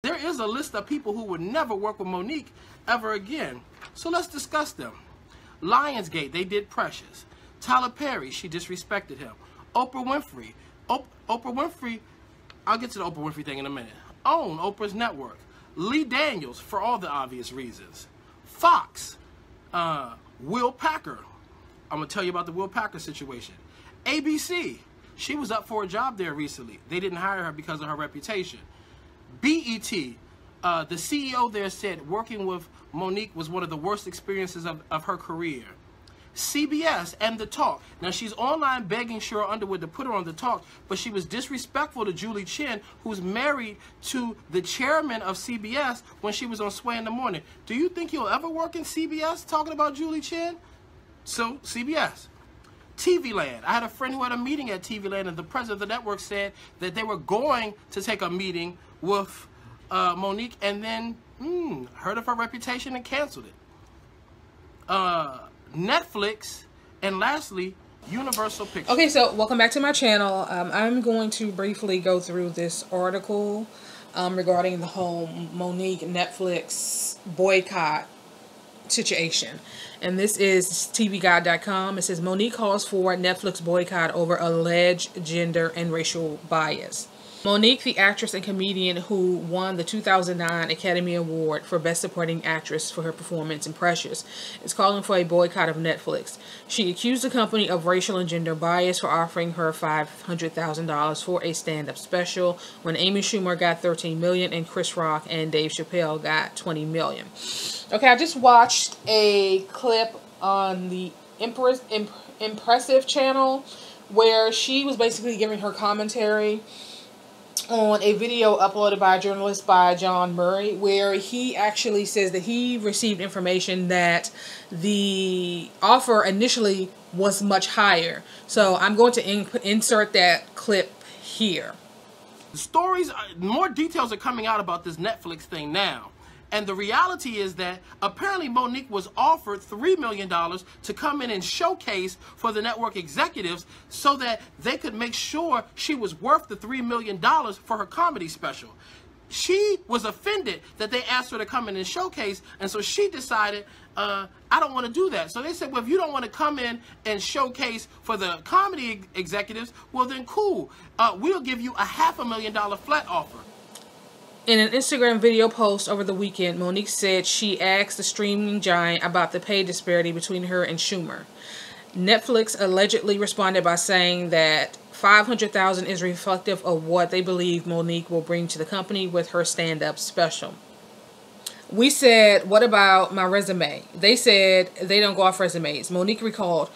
there is a list of people who would never work with Monique ever again. So let's discuss them. Lionsgate, they did Precious. Tyler Perry, she disrespected him. Oprah Winfrey. Oprah Winfrey, I'll get to the Oprah Winfrey thing in a minute. Own Oprah's network. Lee Daniels, for all the obvious reasons. Fox. Will Packer. I'm going to tell you about the Will Packer situation. ABC. She was up for a job there recently. They didn't hire her because of her reputation. BET. The CEO there said working with Monique was one of the worst experiences of her career. CBS and The Talk. Now, she's online begging Cheryl Underwood to put her on The Talk, but she was disrespectful to Julie Chen, who's married to the chairman of CBS, when she was on Sway in the Morning. Do you think you'll ever work in CBS talking about Julie Chen? So, CBS. TV Land. I had a friend who had a meeting at TV Land, and the president of the network said that they were going to take a meeting with Monique, and then heard of her reputation and canceled it. Netflix, and lastly, Universal Pictures. Okay, so welcome back to my channel. I'm going to briefly go through this article regarding the whole Monique Netflix boycott situation. And this is tvguide.com. It says Monique calls for Netflix boycott over alleged gender and racial bias. Monique, the actress and comedian who won the 2009 Academy Award for Best Supporting Actress for her performance in Precious, is calling for a boycott of Netflix. She accused the company of racial and gender bias for offering her $500,000 for a stand-up special when Amy Schumer got $13 million and Chris Rock and Dave Chappelle got $20 million. Okay, I just watched a clip on the Empressive channel where she was basically giving her commentary on a video uploaded by a journalist by Jawn Murray, where he actually says that he received information that the offer initially was much higher. So I'm going to insert that clip here. Stories, more details are coming out about this Netflix thing now. And the reality is that apparently Monique was offered $3 million to come in and showcase for the network executives so that they could make sure she was worth the $3 million for her comedy special. She was offended that they asked her to come in and showcase, and so she decided, I don't want to do that. So they said, well, if you don't want to come in and showcase for the comedy executives, well then cool. We'll give you a $500,000 flat offer. In an Instagram video post over the weekend, Monique said she asked the streaming giant about the pay disparity between her and Schumer. Netflix allegedly responded by saying that $500,000 is reflective of what they believe Monique will bring to the company with her stand-up special. We said, what about my resume? They said they don't go off resumes. Monique recalled.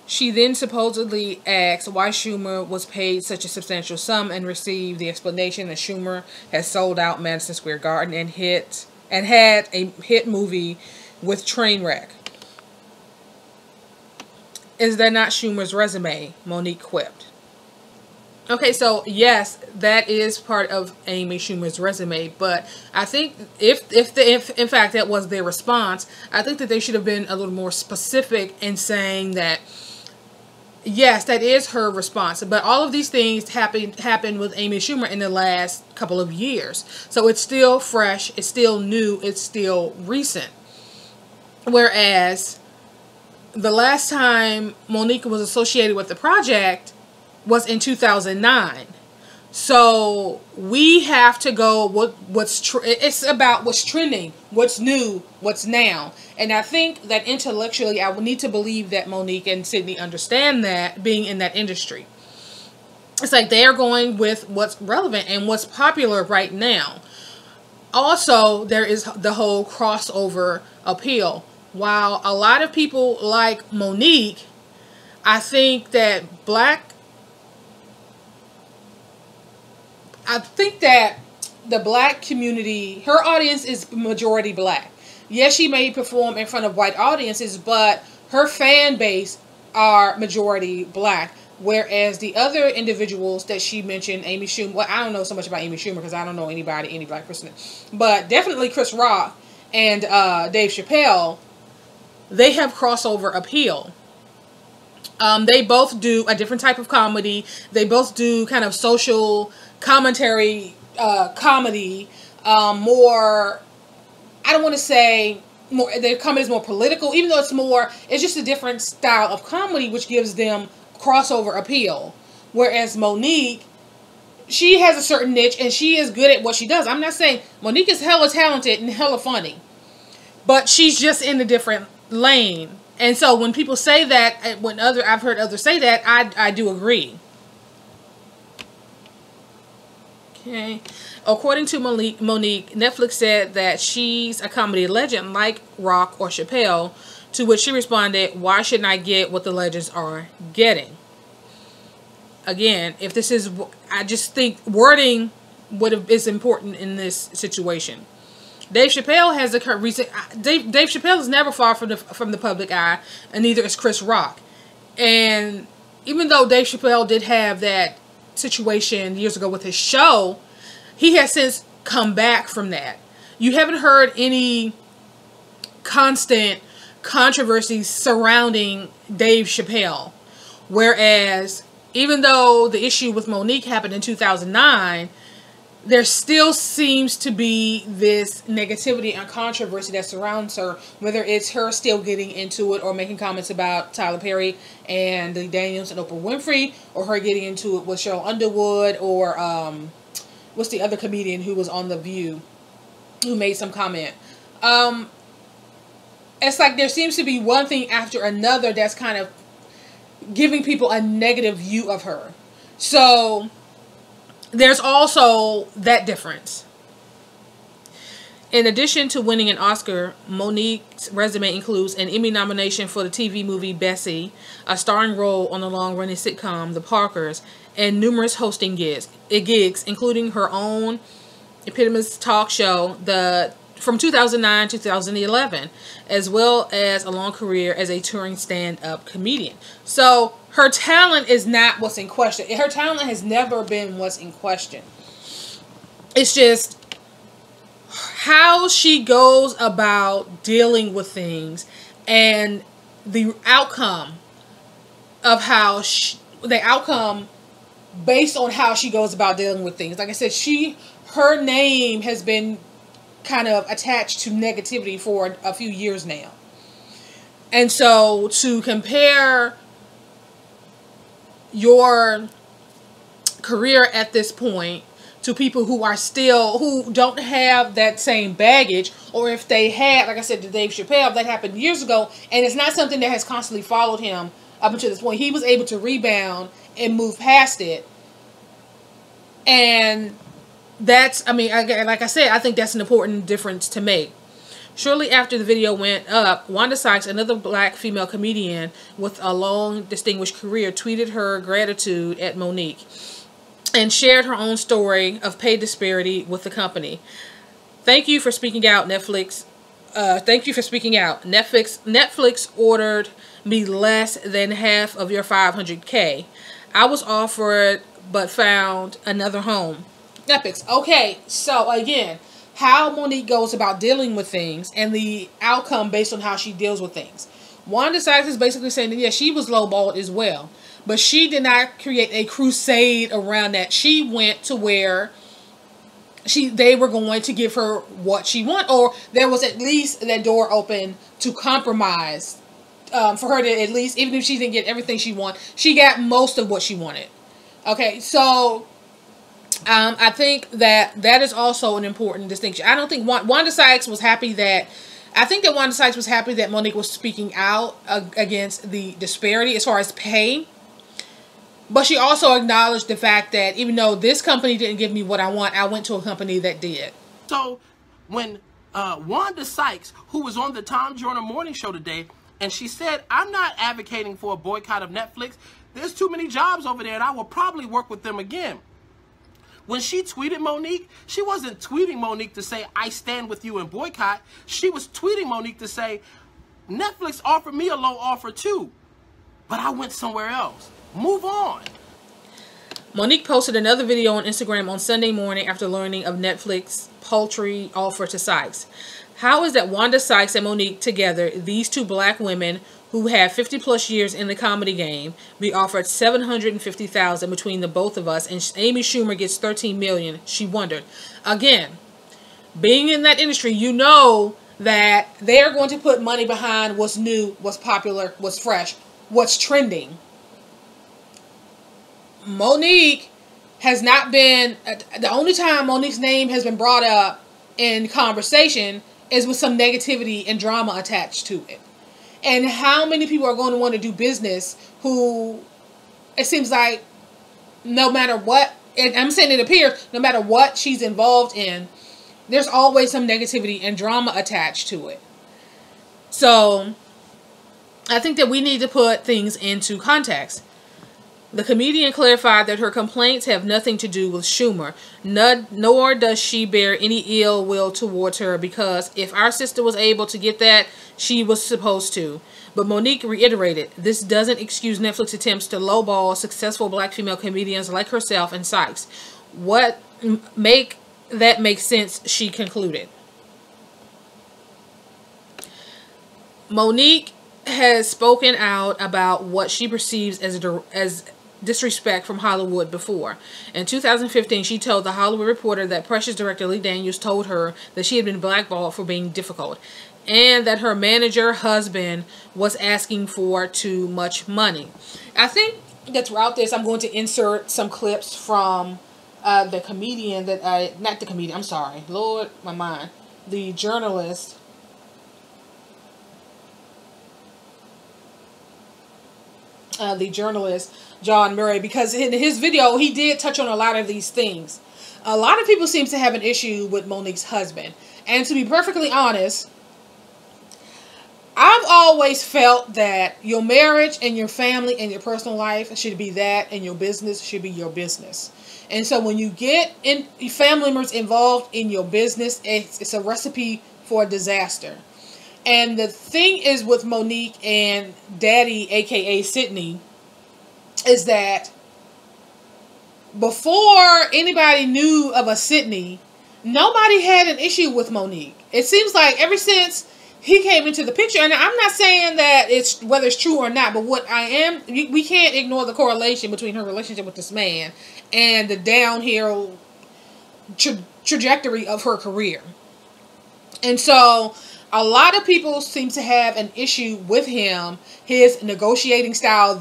She then supposedly asked why Schumer was paid such a substantial sum and received the explanation that Schumer has sold out Madison Square Garden and had a hit movie with Trainwreck. Is that not Schumer's resume? Monique quipped. Okay, so yes, that is part of Amy Schumer's resume, but I think if in fact that was their response, I think that they should have been a little more specific in saying that yes, that is her response. But all of these things happened with Amy Schumer in the last couple of years. So it's still fresh, it's still new, it's still recent. Whereas the last time Monique was associated with the project was in 2009. So we have to go it's about what's trending, what's new, what's now. And I think that intellectually I would need to believe that Monique and Sidney understand that, being in that industry. It's like they are going with what's relevant and what's popular right now. Also, there is the whole crossover appeal. While a lot of people like Monique, I think that the black community, her audience is majority black. Yes, she may perform in front of white audiences, but her fan base are majority black. Whereas the other individuals that she mentioned, Amy Schumer, well, I don't know so much about Amy Schumer because I don't know any black person, but definitely Chris Rock and Dave Chappelle, they have crossover appeal. They both do a different type of comedy. They both do kind of social commentary comedy. more, I don't want to say more, their comedy is more political, even though it's just a different style of comedy, which gives them crossover appeal. Whereas Monique, she has a certain niche and she is good at what she does. I'm not saying Monique is hella talented and hella funny, but she's just in a different lane. And so when people say that, I've heard others say that, I do agree. Okay. According to Monique, Netflix said that she's a comedy legend like Rock or Chappelle, to which she responded, "Why shouldn't I get what the legends are getting?" Again, if this is, I just think wording is important in this situation. Dave Chappelle has a recent. Dave Chappelle is never far from the public eye, and neither is Chris Rock. And even though Dave Chappelle did have that situation years ago with his show, he has since come back from that. You haven't heard any constant controversies surrounding Dave Chappelle. Whereas, even though the issue with Monique happened in 2009, there still seems to be this negativity and controversy that surrounds her, whether it's her still getting into it or making comments about Tyler Perry and Lee Daniels and Oprah Winfrey, or her getting into it with Cheryl Underwood, or what's the other comedian who was on The View who made some comment. It's like there seems to be one thing after another that's kind of giving people a negative view of her. So there's also that difference. In addition to winning an Oscar, Monique's resume includes an Emmy nomination for the TV movie Bessie, a starring role on the long-running sitcom The Parkers, and numerous hosting gigs, including her own eponymous talk show from 2009 to 2011, as well as a long career as a touring stand-up comedian. So her talent is not what's in question. Her talent has never been what's in question. It's just how she goes about dealing with things and the outcome of based on how she goes about dealing with things. Like I said, her name has been kind of attached to negativity for a few years now. And so to compare your career at this point to people who don't have that same baggage, or if they had, like I said, to Dave Chappelle, that happened years ago, and it's not something that has constantly followed him up until this point. He was able to rebound and move past it. And that's, like I said, I think that's an important difference to make. Shortly after the video went up, Wanda Sykes, another black female comedian with a long, distinguished career, tweeted her gratitude at Monique and shared her own story of pay disparity with the company. "Thank you for speaking out, Netflix. Thank you for speaking out. Netflix ordered me less than half of your $500K. I was offered but found another home." Epics. Okay, so again, how Monique goes about dealing with things and the outcome based on how she deals with things. Wanda Sykes is basically saying that, yeah, she was lowballed as well, but she did not create a crusade around that. She went to where they were going to give her what she wanted, or there was at least that door open to compromise for her to at least, even if she didn't get everything she wanted, she got most of what she wanted. Okay, so I think that is also an important distinction. I don't think Wanda Sykes was happy that, I think that Wanda Sykes was happy that Monique was speaking out against the disparity as far as pay. But she also acknowledged the fact that even though this company didn't give me what I want, I went to a company that did. So when Wanda Sykes, who was on the Tom Joyner Morning Show today, and she said, "I'm not advocating for a boycott of Netflix. There's too many jobs over there, and I will probably work with them again." When she tweeted Monique, she wasn't tweeting Monique to say, "I stand with you and boycott." She was tweeting Monique to say, "Netflix offered me a low offer too, but I went somewhere else. Move on." Monique posted another video on Instagram on Sunday morning after learning of Netflix's paltry offer to Sykes. How is that Wanda Sykes and Monique together, these two black women who have 50+ years in the comedy game, be offered $750,000 between the both of us, and Amy Schumer gets $13 million? She wondered. Again, being in that industry, you know that they're going to put money behind what's new, what's popular, what's fresh, what's trending. Monique has not been, the only time Monique's name has been brought up in conversation is with some negativity and drama attached to it. And how many people are going to want to do business who, it seems like, no matter what, and I'm saying it appears, no matter what she's involved in, there's always some negativity and drama attached to it. So, I think that we need to put things into context. The comedian clarified that her complaints have nothing to do with Schumer, nor does she bear any ill will towards her, because if our sister was able to get that, she was supposed to. But Monique reiterated, this doesn't excuse Netflix attempts to lowball successful black female comedians like herself and Sykes. What make that make sense, she concluded. Monique has spoken out about what she perceives as disrespect from Hollywood before. In 2015, she told The Hollywood Reporter that Precious director Lee Daniels told her that she had been blackballed for being difficult, and that her manager husband was asking for too much money. I think that throughout this, I'm going to insert some clips from the comedian that not the comedian, I'm sorry, Lord, my mind, the journalist. The journalist Jawn Murray, because in his video he did touch on a lot of these things. A lot of people seem to have an issue with Monique's husband, and to be perfectly honest, I've always felt that your marriage and your family and your personal life should be that, and your business should be your business. And so when you get family members involved in your business, it's a recipe for disaster. And the thing is with Monique and Daddy, aka Sidney, is that before anybody knew of a Sidney, nobody had an issue with Monique. It seems like ever since he came into the picture, and I'm not saying that it's whether it's true or not, but what we can't ignore the correlation between her relationship with this man and the downhill trajectory of her career. And so a lot of people seem to have an issue with him, his negotiating style,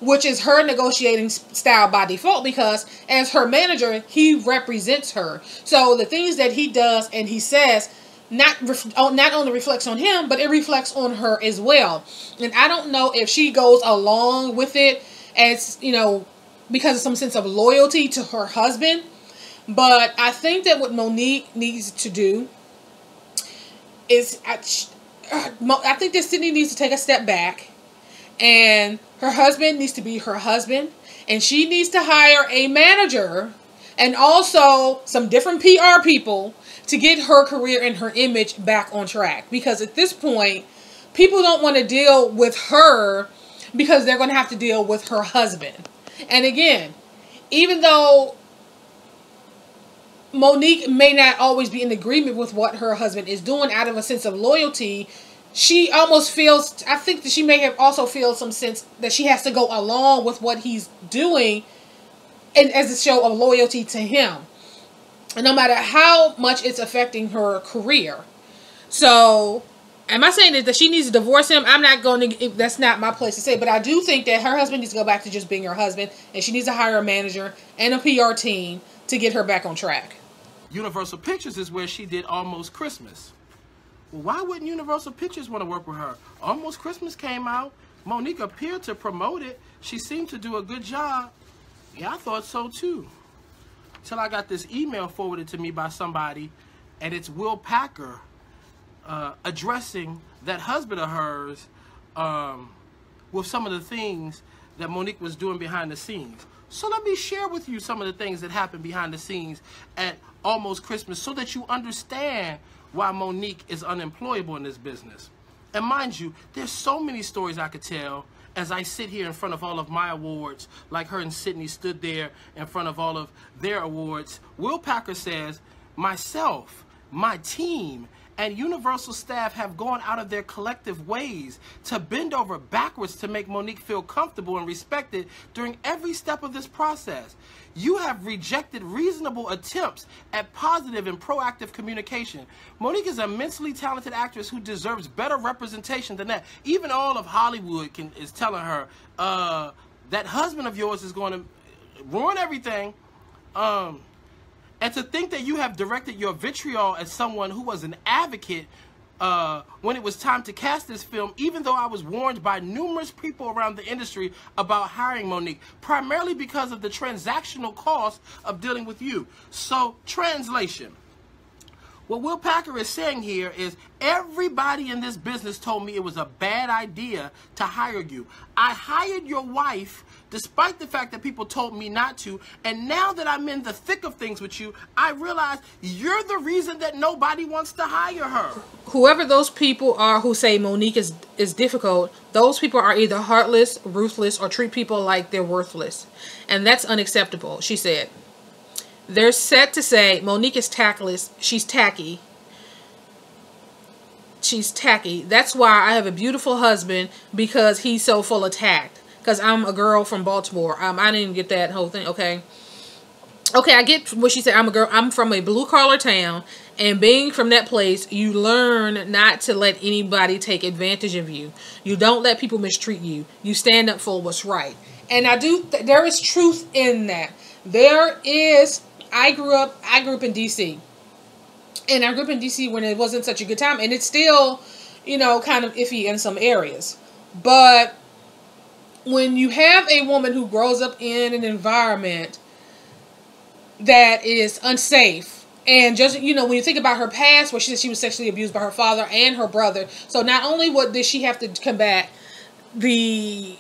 which is her negotiating style by default, because as her manager, he represents her. So the things that he does and he says not only reflects on him, but it reflects on her as well. And I don't know if she goes along with it as, because of some sense of loyalty to her husband. But I think that what Monique needs to do is, I think that Sidney needs to take a step back, and her husband needs to be her husband, and she needs to hire a manager and also some different PR people to get her career and her image back on track. Because at this point, people don't want to deal with her because they're going to have to deal with her husband. And again, even though Monique may not always be in agreement with what her husband is doing out of a sense of loyalty, she almost feels, I think that she may have also feel some sense that she has to go along with what he's doing, and as a show of loyalty to him, and no matter how much it's affecting her career. So, am I saying that she needs to divorce him? I'm not going to, that's not my place to say, but I do think that her husband needs to go back to just being her husband, and she needs to hire a manager and a PR team to get her back on track. Universal Pictures is where she did Almost Christmas. Well, why wouldn't Universal Pictures want to work with her? Almost Christmas came out. Monique appeared to promote it. She seemed to do a good job. Yeah, I thought so too. Till I got this email forwarded to me by somebody, and it's Will Packer addressing that husband of hers with some of the things that Monique was doing behind the scenes. So let me share with you some of the things that happened behind the scenes at Almost Christmas so that you understand why Monique is unemployable in this business. And mind you, there's so many stories I could tell as I sit here in front of all of my awards, like her and Sidney stood there in front of all of their awards. Will Packer says, myself, my team, and Universal staff have gone out of their collective ways to bend over backwards to make Monique feel comfortable and respected during every step of this process. You have rejected reasonable attempts at positive and proactive communication. Monique is an immensely talented actress who deserves better representation than that. Even all of Hollywood is telling her, that husband of yours is going to ruin everything. And to think that you have directed your vitriol at someone who was an advocate when it was time to cast this film, even though I was warned by numerous people around the industry about hiring Monique, primarily because of the transactional cost of dealing with you. So, translation. What Will Packer is saying here is everybody in this business told me it was a bad idea to hire you. I hired your wife despite the fact that people told me not to, and now that I'm in the thick of things with you, I realize you're the reason that nobody wants to hire her. Whoever those people are who say Monique is difficult, those people are either heartless, ruthless, or treat people like they're worthless. And that's unacceptable, she said. They're set to say Monique is tactless, she's tacky. She's tacky. That's why I have a beautiful husband, because he's so full of tact. Because I'm a girl from Baltimore. I didn't get that whole thing, okay? Okay, I get what she said. I'm a girl. I'm from a blue-collar town. And being from that place, you learn not to let anybody take advantage of you. You don't let people mistreat you. You stand up for what's right. And there is truth in that. I grew up in D.C. And I grew up in D.C. when it wasn't such a good time. And it's still, kind of iffy in some areas. But when you have a woman who grows up in an environment that is unsafe, and just, when you think about her past, where she said she was sexually abused by her father and her brother, so not only did she have to combat the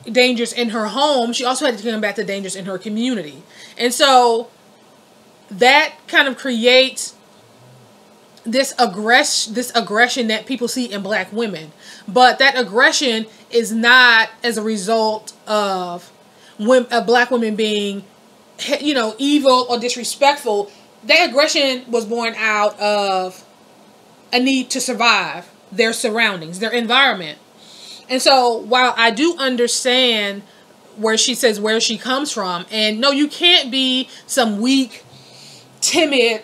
dangers in her home, she also had to combat the dangers in her community. And so that kind of creates this aggression that people see in black women. But that aggression is not as a result of black women being, evil or disrespectful. That aggression was born out of a need to survive their surroundings, their environment. And so while I do understand where she says where she comes from, and no, you can't be some weak, timid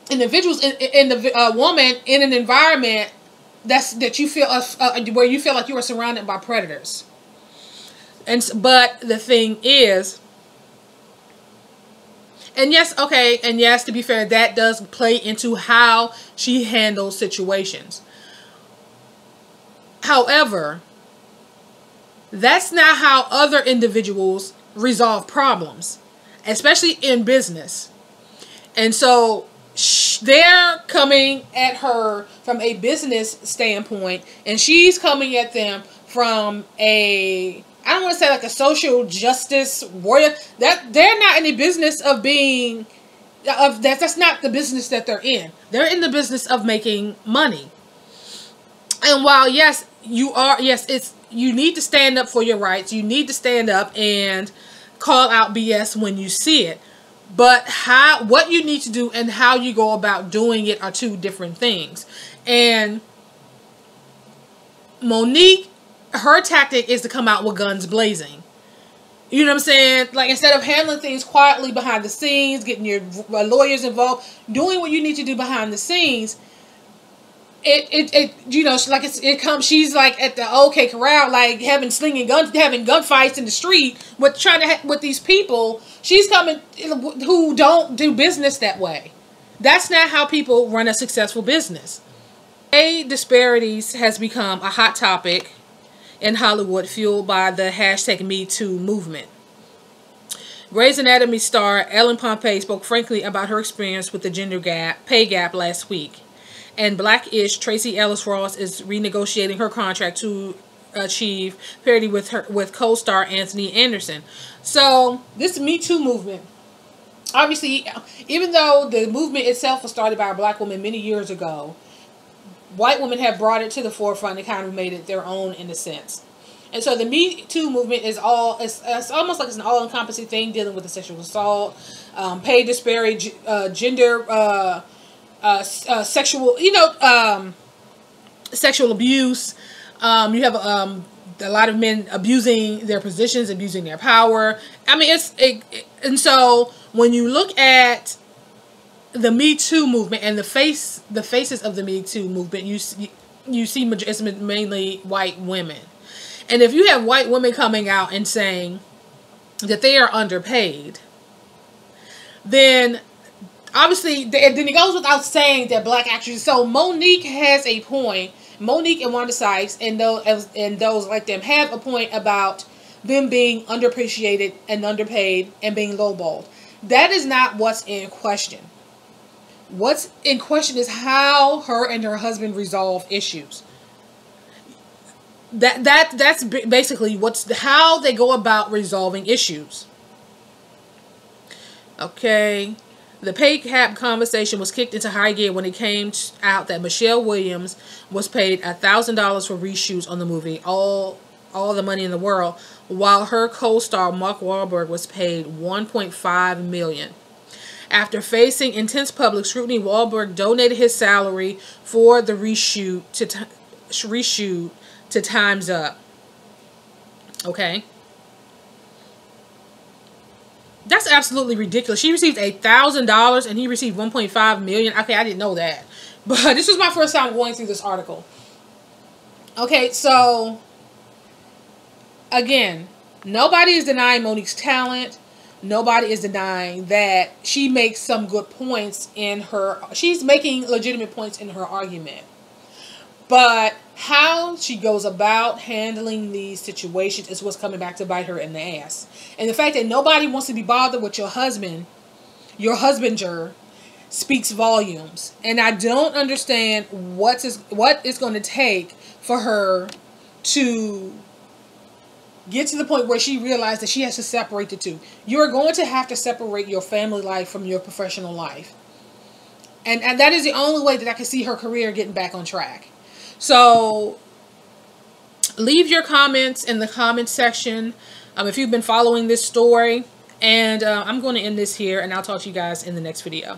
individuals in the woman in an environment that you feel where you feel like you are surrounded by predators. But the thing is, and yes, to be fair, that does play into how she handles situations. However, that's not how other individuals resolve problems, especially in business. And so they're coming at her from a business standpoint, and she's coming at them from I don't want to say like a social justice warrior. That they're not in the business of being that's not the business that they're in. They're in the business of making money. And while you need to stand up for your rights. You need to stand up and call out BS when you see it. But what you need to do and how you go about doing it are two different things. And Monique, her tactic is to come out with guns blazing. You know what I'm saying? Like, instead of handling things quietly behind the scenes, getting your lawyers involved, doing what you need to do behind the scenes, she's like at the OK Corral, like having gunfights in the street with these people. She's coming who don't do business that way. That's not how people run a successful business. Pay disparities has become a hot topic in Hollywood, fueled by the #MeToo movement. Grey's Anatomy star Ellen Pompey spoke frankly about her experience with the pay gap last week. And Black-ish Tracee Ellis Ross is renegotiating her contract to achieve parity with co-star Anthony Anderson. So this Me Too movement, obviously, even though the movement itself was started by a black woman many years ago, white women have brought it to the forefront and kind of made it their own in a sense. And so the Me Too movement is it's almost like it's an all-encompassing thing dealing with the sexual assault, pay disparity, gender sexual, sexual abuse. You have a lot of men abusing their positions, abusing their power. I mean, and so when you look at the Me Too movement and the faces of the Me Too movement, you see it's mainly white women. And if you have white women coming out and saying that they are underpaid, then obviously, then it goes without saying that black actresses. So Monique has a point. Monique and Wanda Sykes and those like them have a point about them being underappreciated and underpaid and being lowballed. That is not what's in question. What's in question is how her and her husband resolve issues. That's basically how they go about resolving issues. Okay. The pay cap conversation was kicked into high gear when it came out that Michelle Williams was paid $1,000 for reshoots on the movie, all the money in the world, while her co-star Mark Wahlberg was paid $1.5 million. After facing intense public scrutiny, Wahlberg donated his salary for the reshoot to Time's Up. Okay. That's absolutely ridiculous. She received $1,000 and he received $1.5 million. Okay, I didn't know that. But this was my first time going through this article. Okay, so again, nobody is denying Monique's talent. Nobody is denying that she makes some good points in her... She's making legitimate points in her argument. But how she goes about handling these situations is what's coming back to bite her in the ass. And the fact that nobody wants to be bothered with your husband, your husbander, speaks volumes. And I don't understand what it's going to take for her to get to the point where she realized that she has to separate the two. You're going to have to separate your family life from your professional life. And that is the only way that I can see her career getting back on track. So, leave your comments in the comment section if you've been following this story. And I'm going to end this here, and I'll talk to you guys in the next video.